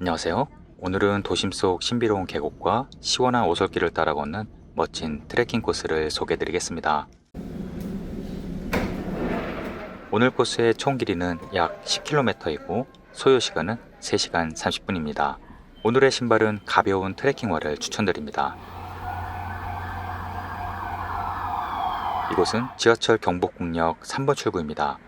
안녕하세요. 오늘은 도심 속 신비로운 계곡과 시원한 오솔길을 따라 걷는 멋진 트레킹 코스를 소개해 드리겠습니다. 오늘 코스의 총 길이는 약 10km이고 소요 시간은 3시간 30분입니다. 오늘의 신발은 가벼운 트레킹화를 추천드립니다. 이곳은 지하철 경복궁역 3번 출구입니다.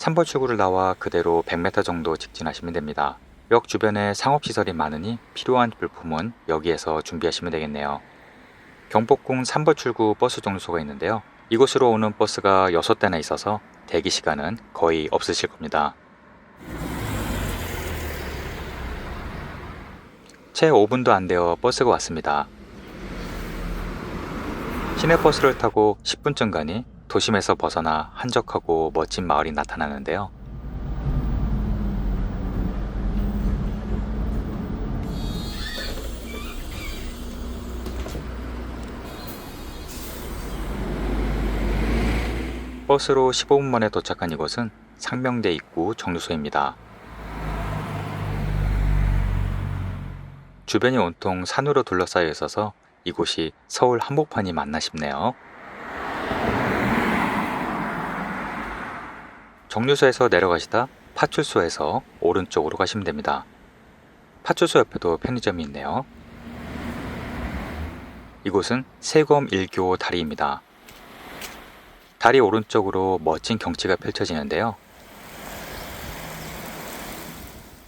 삼번 출구를 나와 그대로 100m 정도 직진하시면 됩니다. 역 주변에 상업시설이 많으니 필요한 물품은 여기에서 준비하시면 되겠네요. 경복궁 3번 출구 버스 정류소가 있는데요. 이곳으로 오는 버스가 6대나 있어서 대기 시간은 거의 없으실 겁니다. 채 5분도 안 되어 버스가 왔습니다. 시내버스를 타고 10분쯤 가니 도심에서 벗어나 한적하고 멋진 마을이 나타나는데요. 버스로 15분 만에 도착한 이곳은 상명대 입구 정류소입니다. 주변이 온통 산으로 둘러싸여 있어서 이곳이 서울 한복판이 맞나 싶네요. 정류소에서 내려가시다 파출소에서 오른쪽으로 가시면 됩니다. 파출소 옆에도 편의점이 있네요. 이곳은 세검 1교 다리입니다. 다리 오른쪽으로 멋진 경치가 펼쳐지는데요.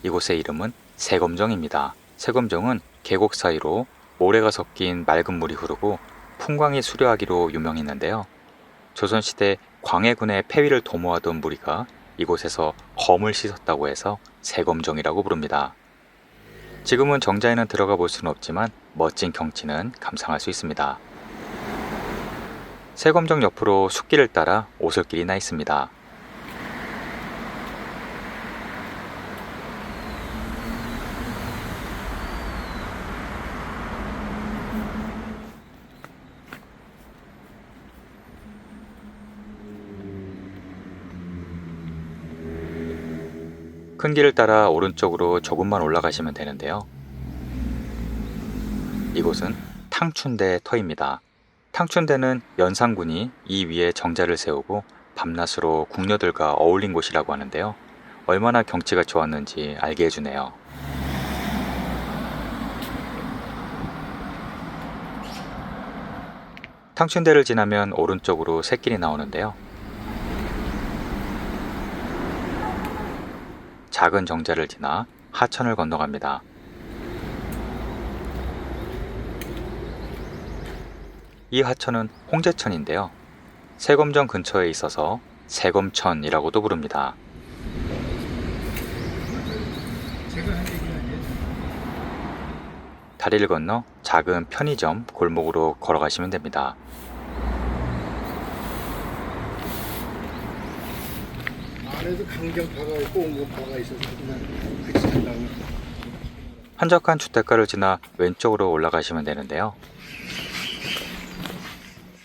이곳의 이름은 세검정입니다. 세검정은 계곡 사이로 모래가 섞인 맑은 물이 흐르고 풍광이 수려하기로 유명했는데요. 조선시대 광해군의 폐위를 도모하던 무리가 이곳에서 검을 씻었다고 해서 세검정이라고 부릅니다. 지금은 정자에는 들어가 볼 수는 없지만 멋진 경치는 감상할 수 있습니다. 세검정 옆으로 숲길을 따라 오솔길이 나 있습니다. 큰 길을 따라 오른쪽으로 조금만 올라가시면 되는데요. 이곳은 탕춘대 터입니다. 탕춘대는 연산군이 이 위에 정자를 세우고 밤낮으로 궁녀들과 어울린 곳이라고 하는데요. 얼마나 경치가 좋았는지 알게 해주네요. 탕춘대를 지나면 오른쪽으로 샛길이 나오는데요. 작은 정자를 지나 하천을 건너갑니다. 이 하천은 홍제천인데요. 세검정 근처에 있어서 세검천이라고도 부릅니다. 다리를 건너 작은 편의점 골목으로 걸어가시면 됩니다. 안에도 강경파가 있고 온건파가 있어서 그냥 같이 간다고. 한적한 주택가를 지나 왼쪽으로 올라가시면 되는데요.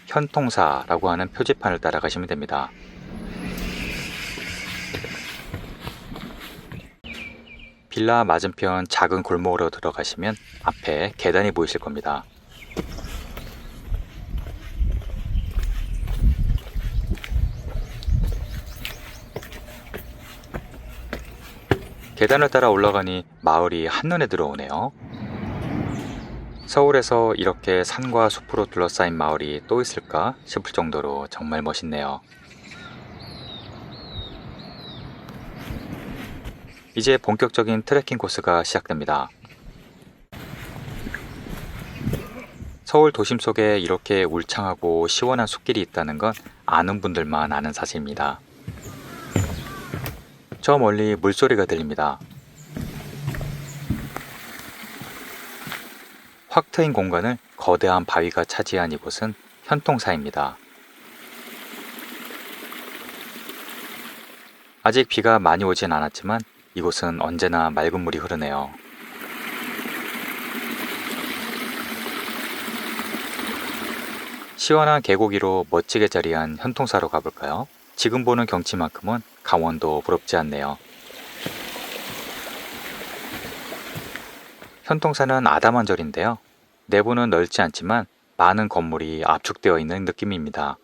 현통사라고 하는 표지판을 따라가시면 됩니다. 빌라 맞은편 작은 골목으로 들어가시면 앞에 계단이 보이실 겁니다. 계단을 따라 올라가니 마을이 한눈에 들어오네요. 서울에서 이렇게 산과 숲으로 둘러싸인 마을이 또 있을까 싶을 정도로 정말 멋있네요. 이제 본격적인 트레킹 코스가 시작됩니다. 서울 도심 속에 이렇게 울창하고 시원한 숲길이 있다는 건 아는 분들만 아는 사실입니다. 저 멀리 물소리가 들립니다. 확 트인 공간을 거대한 바위가 차지한 이곳은 현통사입니다. 아직 비가 많이 오진 않았지만 이곳은 언제나 맑은 물이 흐르네요. 시원한 계곡 위로 멋지게 자리한 현통사로 가볼까요? 지금 보는 경치만큼은 강원도 부럽지 않네요. 현통사는 아담한 절인데요. 내부는 넓지 않지만 많은 건물이 압축되어 있는 느낌입니다.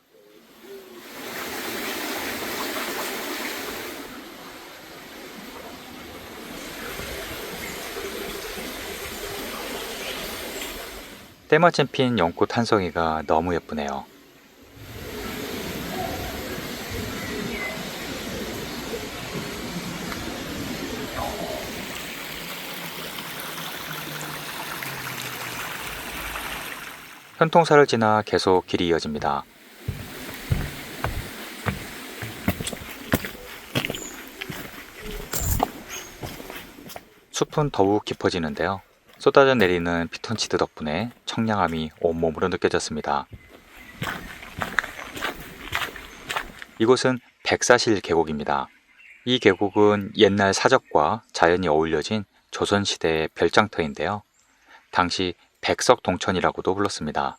때마침 핀 연꽃 한 송이가 너무 예쁘네요. 현통사를 지나 계속 길이 이어집니다. 숲은 더욱 깊어지는데요. 쏟아져 내리는 피톤치드 덕분에 청량함이 온몸으로 느껴졌습니다. 이곳은 백사실 계곡입니다. 이 계곡은 옛날 사적과 자연이 어울려진 조선시대의 별장터인데요. 당시 백석동천이라고도 불렀습니다.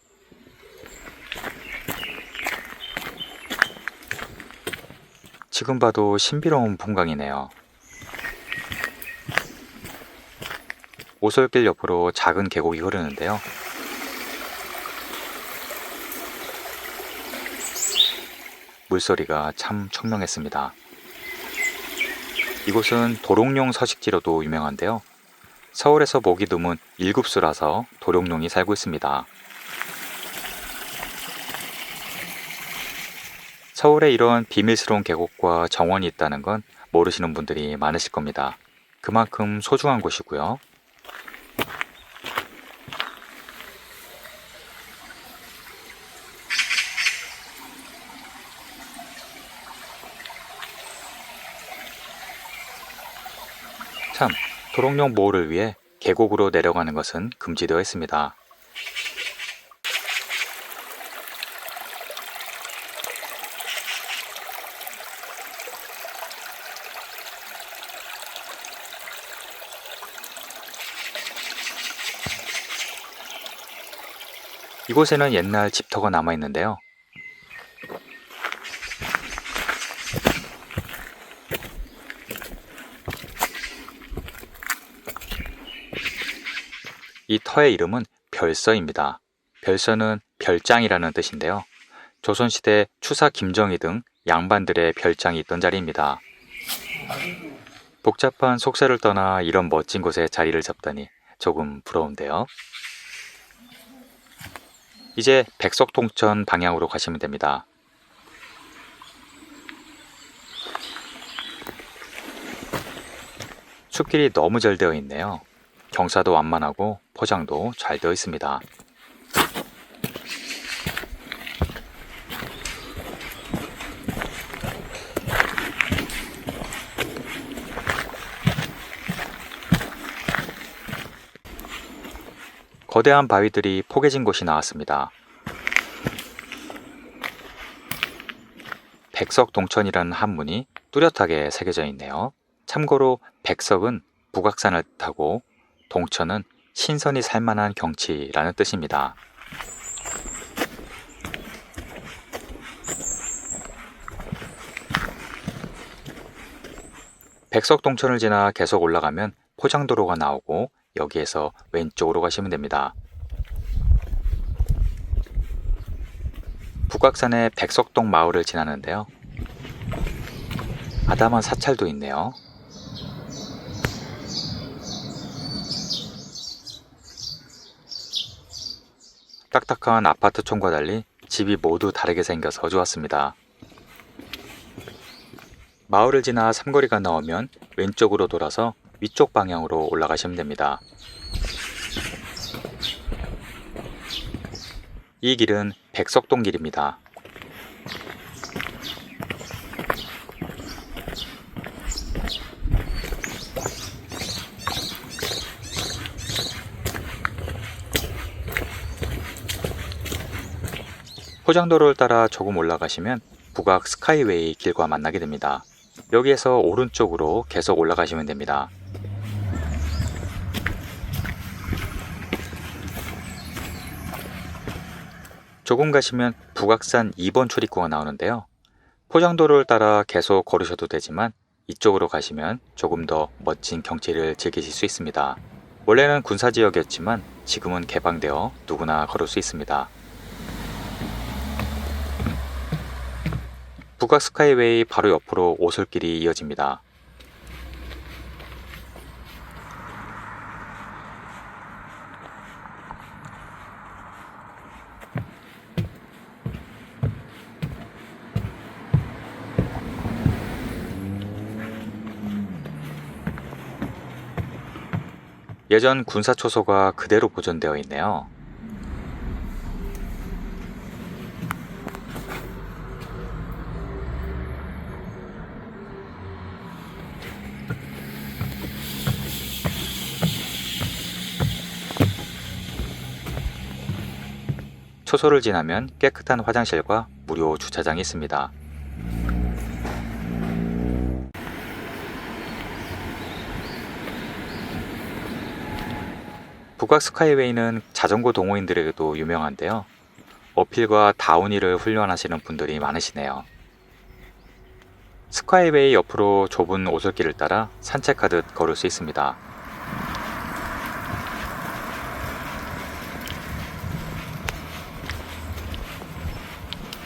지금 봐도 신비로운 풍광이네요. 오솔길 옆으로 작은 계곡이 흐르는데요. 물소리가 참 청명했습니다. 이곳은 도롱뇽 서식지로도 유명한데요. 서울에서 보기 드문 일급수라서 도롱뇽이 살고 있습니다. 서울에 이런 비밀스러운 계곡과 정원이 있다는 건 모르시는 분들이 많으실 겁니다. 그만큼 소중한 곳이고요. 참, 도롱뇽 보호를 위해 계곡으로 내려가는 것은 금지되어 있습니다. 이곳에는 옛날 집터가 남아 있는데요. 이 터의 이름은 별서입니다. 별서는 별장이라는 뜻인데요. 조선시대 추사 김정희 등 양반들의 별장이 있던 자리입니다. 복잡한 속세를 떠나 이런 멋진 곳에 자리를 잡다니 조금 부러운데요. 이제 백석동천 방향으로 가시면 됩니다. 숲길이 너무 잘 되어 있네요. 경사도 완만하고 포장도 잘 되어 있습니다. 거대한 바위들이 포개진 곳이 나왔습니다. 백석동천이라는 한문이 뚜렷하게 새겨져 있네요. 참고로 백석은 북악산을 뜻하고 동천은 신선이 살만한 경치라는 뜻입니다. 백석동천을 지나 계속 올라가면 포장도로가 나오고 여기에서 왼쪽으로 가시면 됩니다. 북악산의 백석동 마을을 지나는데요. 아담한 사찰도 있네요. 딱딱한 아파트촌과 달리 집이 모두 다르게 생겨서 좋았습니다. 마을을 지나 삼거리가 나오면 왼쪽으로 돌아서 위쪽 방향으로 올라가시면 됩니다. 이 길은 백석동 길입니다. 포장도로를 따라 조금 올라가시면 북악 스카이웨이 길과 만나게 됩니다. 여기에서 오른쪽으로 계속 올라가시면 됩니다. 조금 가시면 북악산 2번 출입구가 나오는데요. 포장도로를 따라 계속 걸으셔도 되지만 이쪽으로 가시면 조금 더 멋진 경치를 즐기실 수 있습니다. 원래는 군사지역이었지만 지금은 개방되어 누구나 걸을 수 있습니다. 북악 스카이웨이 바로 옆으로 오솔길이 이어집니다. 예전 군사 초소가 그대로 보존되어 있네요. 초소를 지나면 깨끗한 화장실과 무료 주차장이 있습니다. 북악 스카이웨이는 자전거 동호인들에게도 유명한데요. 어필과 다운힐을 훈련하시는 분들이 많으시네요. 스카이웨이 옆으로 좁은 오솔길을 따라 산책하듯 걸을 수 있습니다.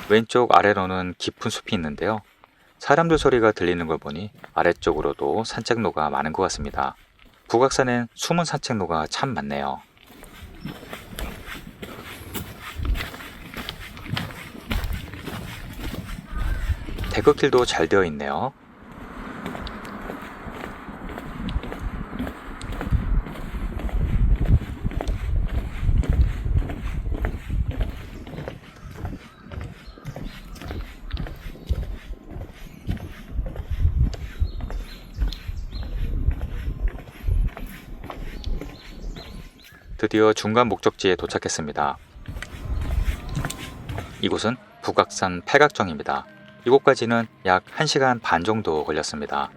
왼쪽 아래로는 깊은 숲이 있는데요. 사람들 소리가 들리는 걸 보니 아래쪽으로도 산책로가 많은 것 같습니다. 북악산엔 숨은 산책로가 참 많네요. 태극길도 잘 되어 있네요. 드디어 중간 목적지에 도착했습니다. 이곳은 북악산 팔각정입니다. 이곳까지는 약 1시간 반 정도 걸렸습니다.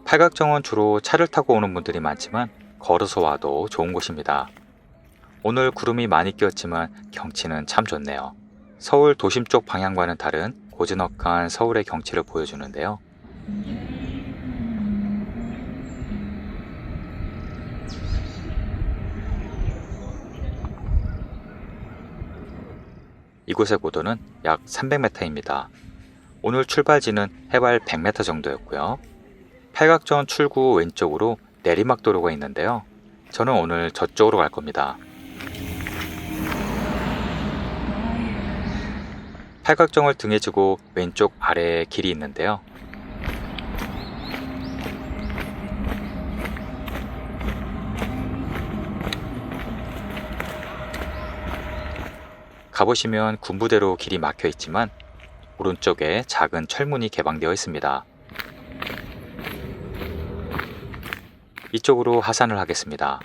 팔각정은 주로 차를 타고 오는 분들이 많지만 걸어서 와도 좋은 곳입니다. 오늘 구름이 많이 끼었지만 경치는 참 좋네요. 서울 도심 쪽 방향과는 다른 고즈넉한 서울의 경치를 보여주는데요. 이곳의 고도는 약 300m입니다. 오늘 출발지는 해발 100m 정도였고요. 팔각정 출구 왼쪽으로 내리막도로가 있는데요. 저는 오늘 저쪽으로 갈 겁니다. 팔각정을 등에 지고 왼쪽 아래에 길이 있는데요. 가보시면 군부대로 길이 막혀 있지만 오른쪽에 작은 철문이 개방되어 있습니다. 이쪽으로 하산을 하겠습니다.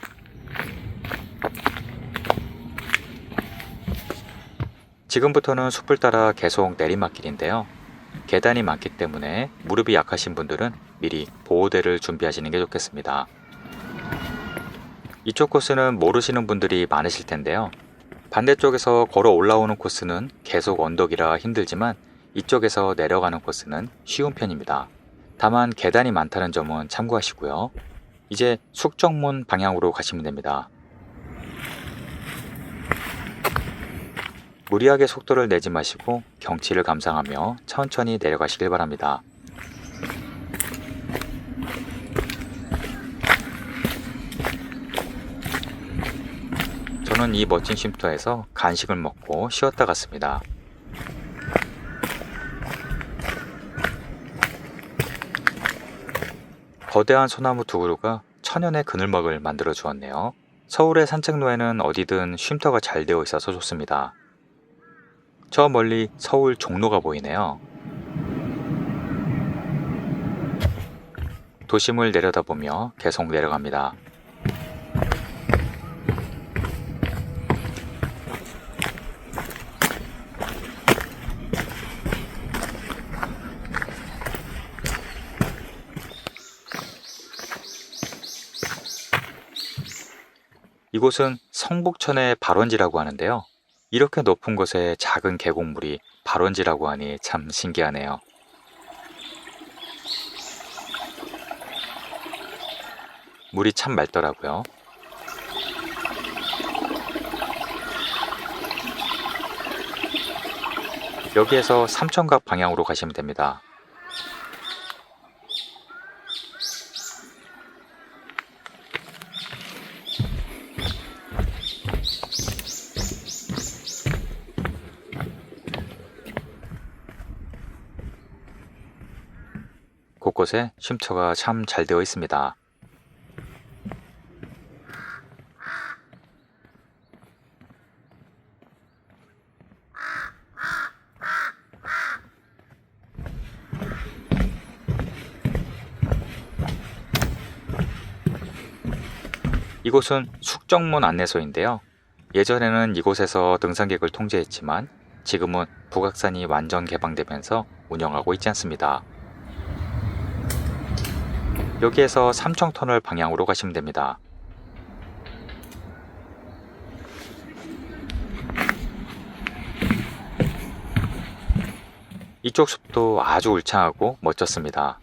지금부터는 숲을 따라 계속 내리막길인데요. 계단이 많기 때문에 무릎이 약하신 분들은 미리 보호대를 준비하시는 게 좋겠습니다. 이쪽 코스는 모르시는 분들이 많으실 텐데요. 반대쪽에서 걸어 올라오는 코스는 계속 언덕이라 힘들지만 이쪽에서 내려가는 코스는 쉬운 편입니다. 다만 계단이 많다는 점은 참고하시고요. 이제 숙정문 방향으로 가시면 됩니다. 무리하게 속도를 내지 마시고 경치를 감상하며 천천히 내려가시길 바랍니다. 저는 이 멋진 쉼터에서 간식을 먹고 쉬었다 갔습니다. 거대한 소나무 두 그루가 천연의 그늘막을 만들어 주었네요. 서울의 산책로에는 어디든 쉼터가 잘 되어 있어서 좋습니다. 저 멀리 서울 종로가 보이네요. 도심을 내려다보며 계속 내려갑니다. 이곳은 성북천의 발원지라고 하는데요. 이렇게 높은 곳에 작은 계곡물이 발원지라고 하니 참 신기하네요. 물이 참 맑더라고요. 여기에서 삼천각 방향으로 가시면 됩니다. 곳곳에 쉼터가 참 잘 되어 있습니다. 이곳은 숙정문 안내소인데요. 예전에는 이곳에서 등산객을 통제했지만 지금은 북악산이 완전 개방되면서 운영하고 있지 않습니다. 여기에서 삼청터널 방향으로 가시면 됩니다. 이쪽 숲도 아주 울창하고 멋졌습니다.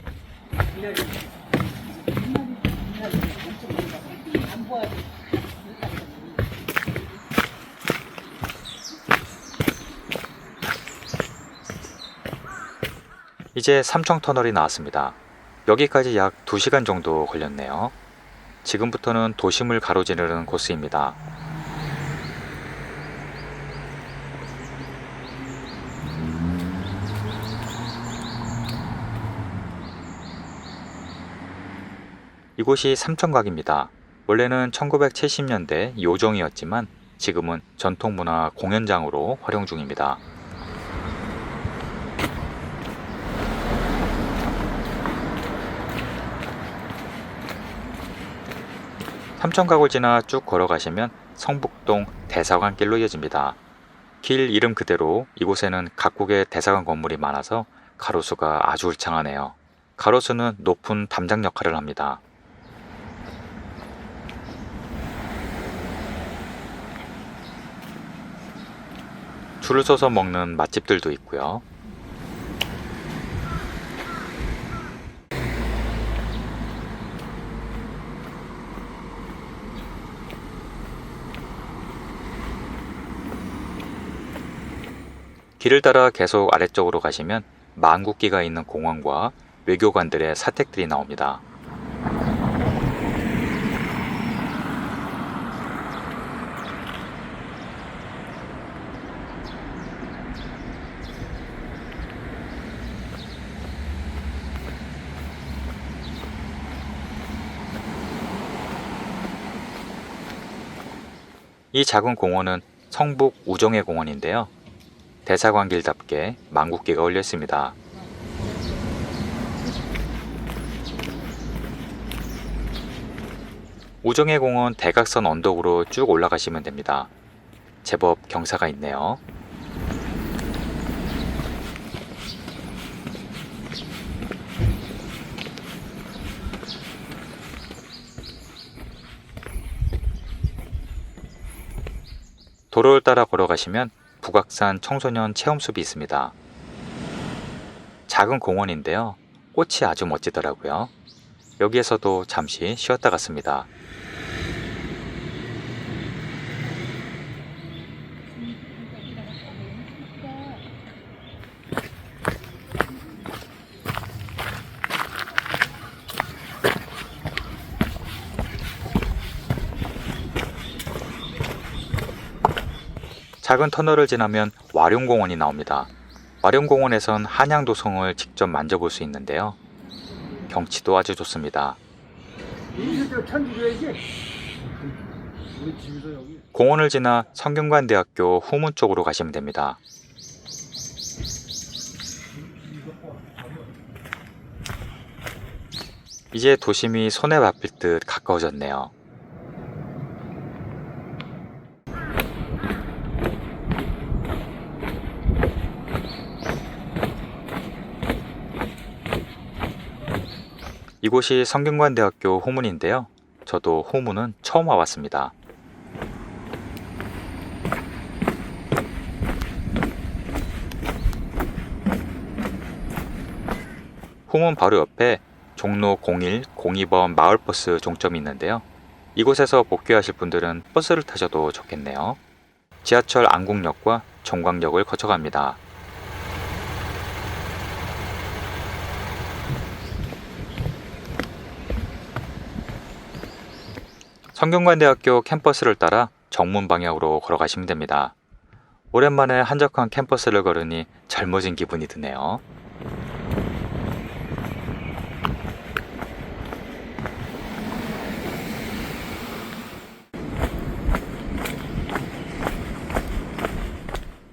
이제 삼청터널이 나왔습니다. 여기까지 약 2시간 정도 걸렸네요. 지금부터는 도심을 가로지르는 코스입니다. 이곳이 삼청각입니다. 원래는 1970년대 요정이었지만 지금은 전통문화 공연장으로 활용 중입니다. 삼청각을 지나 쭉 걸어가시면 성북동 대사관길로 이어집니다. 길 이름 그대로 이곳에는 각국의 대사관 건물이 많아서 가로수가 아주 울창하네요. 가로수는 높은 담장 역할을 합니다. 줄을 서서 먹는 맛집들도 있고요. 길을 따라 계속 아래쪽으로 가시면 망국기가 있는 공원과 외교관들의 사택들이 나옵니다. 이 작은 공원은 성북 우정의 공원인데요. 대사관길답게 망국기가 올려 있습니다. 우정의 공원 대각선 언덕으로 쭉 올라가시면 됩니다. 제법 경사가 있네요. 도로를 따라 걸어가시면 북악산 청소년 체험숲이 있습니다. 작은 공원인데요. 꽃이 아주 멋지더라고요. 여기에서도 잠시 쉬었다 갔습니다. 작은 터널을 지나면 와룡공원이 나옵니다. 와룡공원에선 한양도성을 직접 만져볼 수 있는데요. 경치도 아주 좋습니다. 공원을 지나 성균관대학교 후문 쪽으로 가시면 됩니다. 이제 도심이 손에 잡힐 듯 가까워졌네요. 이곳이 성균관대학교 후문인데요. 저도 후문은 처음 와봤습니다. 후문 바로 옆에 종로 01, 02번 마을버스 종점이 있는데요. 이곳에서 복귀하실 분들은 버스를 타셔도 좋겠네요. 지하철 안국역과 종광역을 거쳐갑니다. 성균관대학교 캠퍼스를 따라 정문 방향으로 걸어가시면 됩니다. 오랜만에 한적한 캠퍼스를 걸으니 젊어진 기분이 드네요.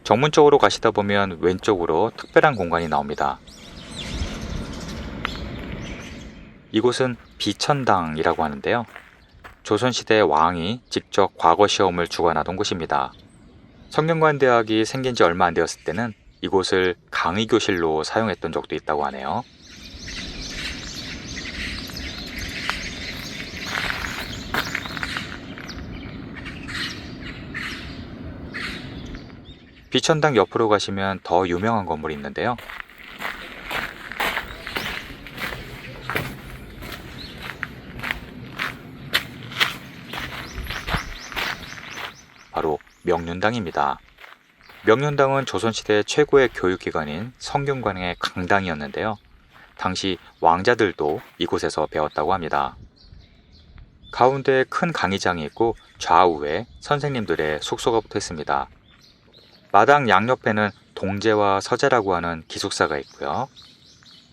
정문 쪽으로 가시다 보면 왼쪽으로 특별한 공간이 나옵니다. 이곳은 비천당이라고 하는데요. 조선시대 왕이 직접 과거 시험을 주관하던 곳입니다. 성균관대학이 생긴 지 얼마 안 되었을 때는 이곳을 강의교실로 사용했던 적도 있다고 하네요. 비천당 옆으로 가시면 더 유명한 건물이 있는데요. 바로 명륜당입니다. 명륜당은 조선시대 최고의 교육기관인 성균관의 강당이었는데요. 당시 왕자들도 이곳에서 배웠다고 합니다. 가운데 큰 강의장이 있고 좌우에 선생님들의 숙소가 붙어 있습니다. 마당 양옆에는 동제와 서제라고 하는 기숙사가 있고요.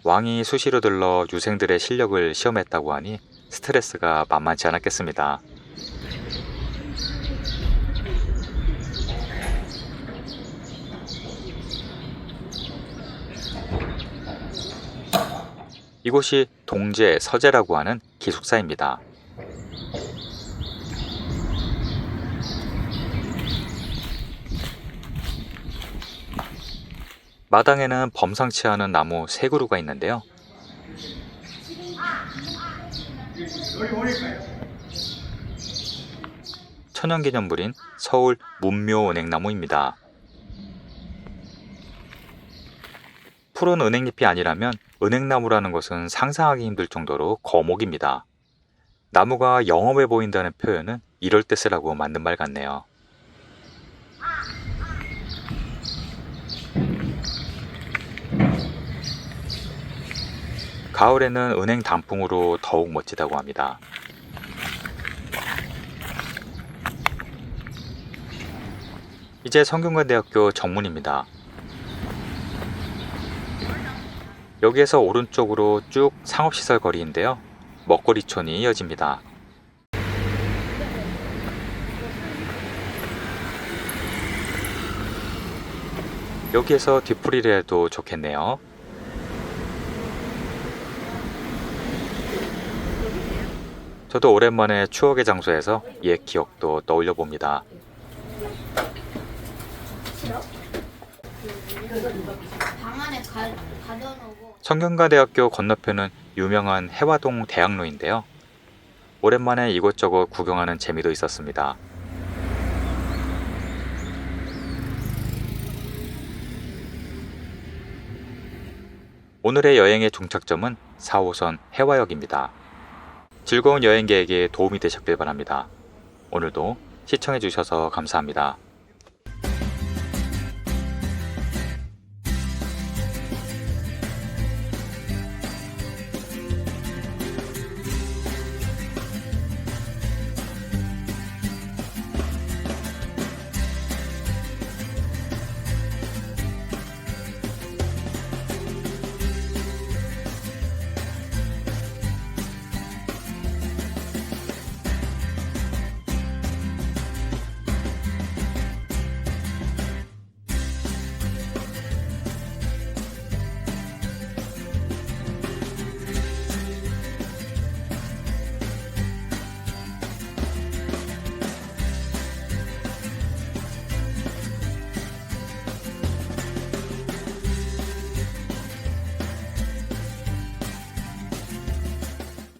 왕이 수시로 들러 유생들의 실력을 시험했다고 하니 스트레스가 만만치 않았겠습니다. 이곳이 동제 서제라고 하는 기숙사입니다. 마당에는 범상치 않은 나무 3그루가 있는데요. 천연기념물인 서울 문묘은행나무입니다. 푸른 은행잎이 아니라면 은행나무라는 것은 상상하기 힘들 정도로 거목입니다. 나무가 영험해 보인다는 표현은 이럴 때 쓰라고 만든 말 같네요. 가을에는 은행 단풍으로 더욱 멋지다고 합니다. 이제 성균관대학교 정문입니다. 여기에서 오른쪽으로 쭉 상업시설 거리인데요. 먹거리촌이 이어집니다. 여기에서 뒤풀이를 해도 좋겠네요. 저도 오랜만에 추억의 장소에서 옛 기억도 떠올려 봅니다. 방 안에 가둬놓고 성균관대학교 건너편은 유명한 해화동 대학로인데요. 오랜만에 이곳저곳 구경하는 재미도 있었습니다. 오늘의 여행의 종착점은 4호선 해화역입니다. 즐거운 여행객에게 도움이 되셨길 바랍니다. 오늘도 시청해주셔서 감사합니다.